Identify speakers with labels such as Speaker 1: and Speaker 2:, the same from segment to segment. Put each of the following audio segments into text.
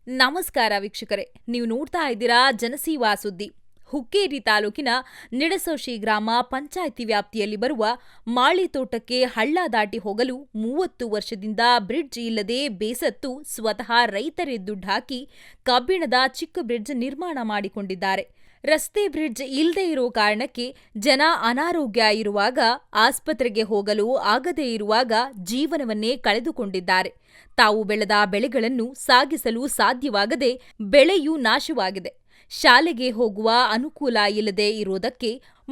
Speaker 1: ನಮಸ್ಕಾರ ವೀಕ್ಷಕರೇ, ನೀವು ನೋಡ್ತಾ ಇದ್ದೀರಾ ಜನಸೇವಾ ಸುದ್ದಿ. ಹುಕ್ಕೇರಿ ತಾಲೂಕಿನ ನಿಡಸೋಶಿ ಗ್ರಾಮ ಪಂಚಾಯಿತಿ ವ್ಯಾಪ್ತಿಯಲ್ಲಿ ಬರುವ ಮಾಳಿತೋಟಕ್ಕೆ ಹಳ್ಳ ದಾಟಿ ಹೋಗಲು 30 ವರ್ಷದಿಂದ ಬ್ರಿಡ್ಜ್ ಇಲ್ಲದೆ ಬೇಸತ್ತು ಸ್ವತಃ ರೈತರೇ ದುಡ್ಡು ಹಾಕಿ ಕಬ್ಬಿಣದ ಚಿಕ್ಕ ಬ್ರಿಡ್ಜ್ ನಿರ್ಮಾಣ ಮಾಡಿಕೊಂಡಿದ್ದಾರೆ. ರಸ್ತೆ ಬ್ರಿಡ್ಜ್ ಇಲ್ಲದೆ ಇರೋ ಕಾರಣಕ್ಕೆ ಜನ ಅನಾರೋಗ್ಯ ಇರುವಾಗ, ಆಸ್ಪತ್ರೆಗೆ ಹೋಗಲು ಆಗದೇ ಇರುವಾಗ ಜೀವನವನ್ನೇ ಕಳೆದುಕೊಂಡಿದ್ದಾರೆ. ತಾವು ಬೆಳೆದ ಬೆಳೆಗಳನ್ನು ಸಾಗಿಸಲು ಸಾಧ್ಯವಾಗದೆ ಬೆಳೆಯೂ ನಾಶವಾಗಿದೆ. ಶಾಲೆಗೆ ಹೋಗುವ ಅನುಕೂಲ ಇಲ್ಲದೆ ಇರುವುದಕ್ಕೆ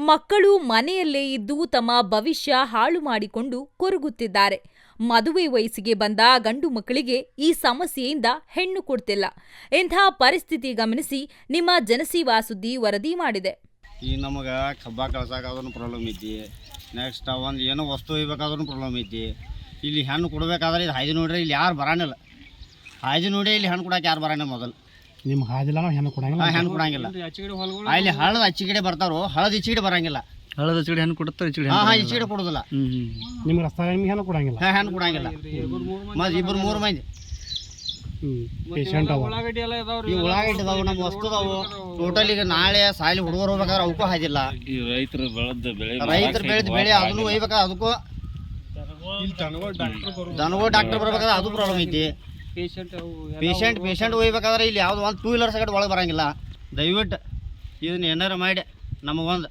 Speaker 1: ಮಕ್ಕಳು ಮನೆಯಲ್ಲೇ ಇದ್ದು ತಮ್ಮ ಭವಿಷ್ಯ ಹಾಳು ಮಾಡಿಕೊಂಡು ಕೊರಗುತ್ತಿದ್ದಾರೆ. ಮದುವೆ ವಯಸ್ಸಿಗೆ ಬಂದ ಗಂಡು ಮಕ್ಕಳಿಗೆ ಈ ಸಮಸ್ಯೆಯಿಂದ ಹೆಣ್ಣು ಕೊಡ್ತಿಲ್ಲ. ಇಂಥ ಪರಿಸ್ಥಿತಿ ಗಮನಿಸಿ ನಿಮ್ಮ ಜನಸೇವಾ ಸುದ್ದಿ ವರದಿ ಮಾಡಿದೆ.
Speaker 2: ಈ ನಮಗೆ ಕಬ್ಬ ಕಳ್ಸೋಕ್ಕಾದ್ರೂ ಪ್ರಾಬ್ಲಮ್ ಐತಿ. ನೆಕ್ಸ್ಟ್ ಒಂದು ಏನೋ ವಸ್ತು ಒಯ್ಬೇಕಾದ್ರೂ ಪ್ರಾಬ್ಲಮ್ ಐತಿ. ಇಲ್ಲಿ ಹೆಣ್ಣು ಕೊಡಬೇಕಾದ್ರೆ ಇದು ಹಾಯ್ದು ನೋಡ್ರಿ, ಇಲ್ಲಿ ಯಾರು ಬರಾಣಿಲ್ಲ. ಹಾಯ್ದು ನೋಡಿ ಇಲ್ಲಿ ಹೆಣ್ಣು ಕೊಡಕ್ಕೆ ಯಾರು ಬರಾಣಿಲ್ಲ. ಮೊದಲು
Speaker 3: ನಿಮ್ಮ ಹಾದಿಲ್ಲ ನಾವು ಹೆಣ್ಣು ಕೊಡಂಗಿಲ್ಲ.
Speaker 2: ಹೆಣ್ಣು ಕೊಡಂಗಿಲ್ಲ. ಅಲ್ಲಿ ಹಳದ ಅಚ್ಚಿಗಡೆ ಬರ್ತಾರೋ, ಹಳದ ಈಚಿಗಡೆ ಬರಂಗಿಲ್ಲ.
Speaker 4: ಹಳದ ಈಚಿಗಡೆ ಹೆಣ್ಣು ಕೊಡುತ್ತಾರೆ,
Speaker 2: ಈಚಿಗಡೆ ಕೊಡೋದಿಲ್ಲ.
Speaker 3: ನಿಮ್ಮ ರಸ್ತೆ ನಿಮ್ಗೆ ಹೆಣ್ಣು ಕೊಡಂಗಿಲ್ಲ.
Speaker 2: ಹೆಣ್ಣು ಕೊಡಂಗಿಲ್ಲ. ಮತ್ತು ಇಬ್ಬರು 3 ಮಂದಿ
Speaker 3: ಪೇಷಂಟ್ ಅವ.
Speaker 2: ಈ ಉಳ್ಳಾಗಡ್ಡಿ ಇದಾವು, ನಮ್ಮ ವಸ್ತು ಅದಾವು. ಟೋಟಲ್ ಈಗ ನಾಳೆ ಸಾಲಿ ಹುಡುಗರು ಹೋಗ್ಬೇಕಾದ್ರೆ ಅವಕ್ಕೂ ಹಾದಿಲ್ಲ.
Speaker 4: ರೈತರು
Speaker 2: ಬೆಳೆದ ಬೆಳೆ ಅದನ್ನು ಒಯ್ಬೇಕಾದ್ರೆ ಅದಕ್ಕೂ ದನಗಳು ಡಾಕ್ಟರ್ ಬರ್ಬೇಕಾದ್ರೆ ಅದು ಪ್ರಾಬ್ಲಮ್ ಐತಿ. ಪೇಷಂಟ್ ಒಯ್ಬೇಕಾದ್ರೆ ಇಲ್ಲಿ ಯಾವ್ದು ಒಂದು 2 ವೀಲರ್ ಸೈಡ್ ಒಳಗೆ ಬರಂಗಿಲ್ಲ. ದಯವಿಟ್ಟು ಇದನ್ನ ಏನಾರ ಮಾಡಿ ನಮಗೊಂದು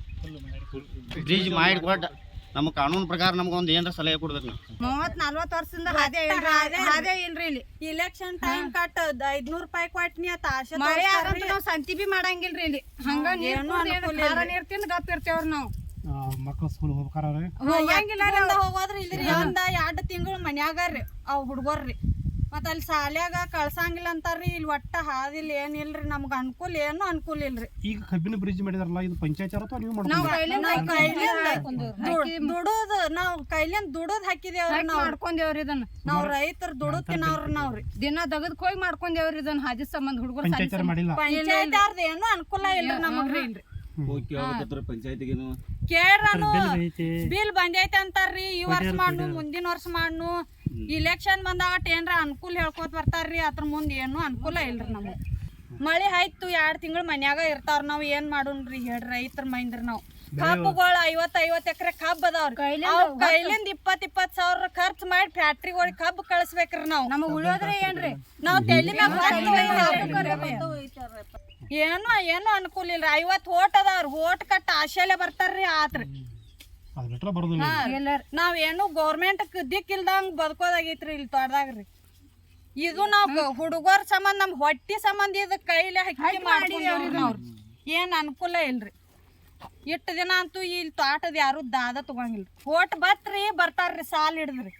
Speaker 2: ಬ್ರಿಡ್ಜ್ ಮಾಡಿ ಕೊಟ್ಟು ನಮ್ಮ ಕಾನೂನು ಪ್ರಕಾರ ನಮಗೊಂದು ಏನಾರ ಸಲಹೆ ಕೊಡ್ಬೇಕು. ನಾವು
Speaker 5: 30-40 ವರ್ಷದಿಂದ ಹಾದೇ ಇಲ್ರಿ. ಇಲ್ಲಿ ಇಲೆಕ್ಷನ್ ಟೈಮ್ ಕಟ್ 500 ರೂಪಾಯಿ ಕೊಟ್ನಿ ಅಂತ ಆಶೆ ನಾವು ಸಂತಿ ಬಿ ಮಾಡಂಗಿಲ್ರಿ. ಇಲ್ಲಿ ಹಂಗ ನೀರ್ ತಿಂದು ಗಪ್ ಇರ್ತೇವ್ರಿ. ನಾವು
Speaker 3: ಮಕ್ಕಳು ಸ್ಕೂಲ್ ಹೋಗ್ಬೇಕಾರೆ
Speaker 5: ಹೋಗೋದ್ರಿ ಇಲ್ರಿ. ಒಂದ 2 ತಿಂಗಳು ಮನ್ಯಾಗ್ರಿ ಅವ್ ಹುಡ್ಗೋರ್ರಿ. ಮತ್ತ ಅಲ್ಲಿ ಶಾಲ್ಯಾಗ ಕಳ್ಸಂಗಿಲ್ಲ ಅಂತಾರ್ರಿ. ಇಲ್ಲಿ ಒಟ್ಟ ಹಾದಿಲ್ ಏನಿಲ್ರಿ. ನಮ್ಗ ಅನುಕೂಲ ಏನು ಅನುಕೂಲ ಇಲ್ರಿ.
Speaker 3: ಈಗ ಕಬ್ಬಿನ ಬ್ರಿಡ್ಜ್ ಮಾಡಿದಾರಲ್ಲ, ಇದು ಪಂಚಾಯತ್ ಅಥವಾ ನೀವು
Speaker 5: ದುಡೋದ್ ನಾವ್ ಕೈಲಿಂದ ದುಡೋದ್ ಹಾಕಿದೇವ್ರಿ. ನಾವ್ ಮಾಡ್ಕೊಂಡೇವ್ರಿ ಇದನ್ನ. ನಾವ್ ರೈತರು ದುಡೋದ್ ತಿನ್ನವ್ರಿ. ನಾವ್ರಿ ದಿನ ದಗದಕ್ ಹೋಗಿ ಮಾಡ್ಕೊಂಡೇವ್ರಿ ಇದನ್ನ. ಹಾದಿ ಸಂಬಂಧ ಹುಡುಗರು ಪಂಚಾಯತ್ ಏನು ಅನುಕೂಲ ಇಲ್ರಿ ನಮಗ್ರಿ. ಇಲ್ರಿ ಕೇಳ್ರನು ಬಿಲ್ ಬಂದೈತೆ ಅಂತಾರ್ರಿ. ಈ ವರ್ಷ ಮಾಡ್ನು, ಮುಂದಿನ ವರ್ಷ ಮಾಡ್ನು. ಇಲೆಕ್ಷನ್ ಬಂದಾಗ ಏನ್ರ ಅನುಕೂಲ ಹೇಳ್ಕೊತ ಬರ್ತಾರ್ರಿ. ಅದ್ರ ಮುಂದೆ ಏನು ಅನುಕೂಲ ಇಲ್ರಿ. ನಮ್ಗೆ ಮಳೆ ಆಯ್ತು 2 ತಿಂಗಳು ಮನ್ಯಾಗ ಇರ್ತಾವ್ರ. ನಾವ್ ಏನ್ ಮಾಡೋಣ್ರಿ ಹೇಳ್ರಿ? ರೈತರ ಮೈಂದ್ರಿ. ನಾವ್ ಕಬ್ಬುಗಳು 50 ಎಕರೆ ಕಬ್ಬ್ ಅದಾವ್ರಿ. ಕೈಲಿಂದ 20 ಸಾವಿರ ಖರ್ಚು ಮಾಡಿ ಫ್ಯಾಕ್ಟ್ರಿಗಳಿಗೆ ಕಬ್ಬು ಕಳಿಸ್ಬೇಕ್ರಿ. ನಾವ್ ನಮಗ್ ಉಳಿಯೋದ್ರಿ ಏನ್ರಿ? ನಾವ್ ಏನು ಅನುಕೂಲ ಇಲ್ರಿ. 50 ಓಟ್ ಅದಾವ್ರಿ. ಓಟ್ ಕಟ್ಟ ಆಶೆಲೆ ಬರ್ತಾರ್ರಿ. ಆತ್ರಿ ನಾವೇನು ಗೌರ್ಮೆಂಟ್ ದಿಕ್ಕಿಲ್ದಂಗ ಬದುಕೋದಾಗೈತ್ರಿ ಇಲ್ಲಿ ತೋಟದಾಗ್ರಿ. ಇದು ನಾವ್ ಹುಡುಗರ ಸಂಬಂಧ, ನಮ್ ಹೊಟ್ಟಿ ಸಂಬಂಧ ಇದ್ ಕೈಲಿ ಹಕ್ಕಿ ಮಾಡ್ಕೊಂಡ್ರಿ. ಏನ್ ಅನುಕೂಲ ಇಲ್ರಿ. ಇಷ್ಟ ದಿನ ಅಂತೂ ಇಲ್ಲಿ ತೋಟದ ಯಾರು ದಾದ ತಗೊಂಗಿಲ್ರಿ. ಓಟ್ ಬರ್ತಾರ್ರಿ ಸಾಲ್ ಹಿಡಿದ್ರಿ.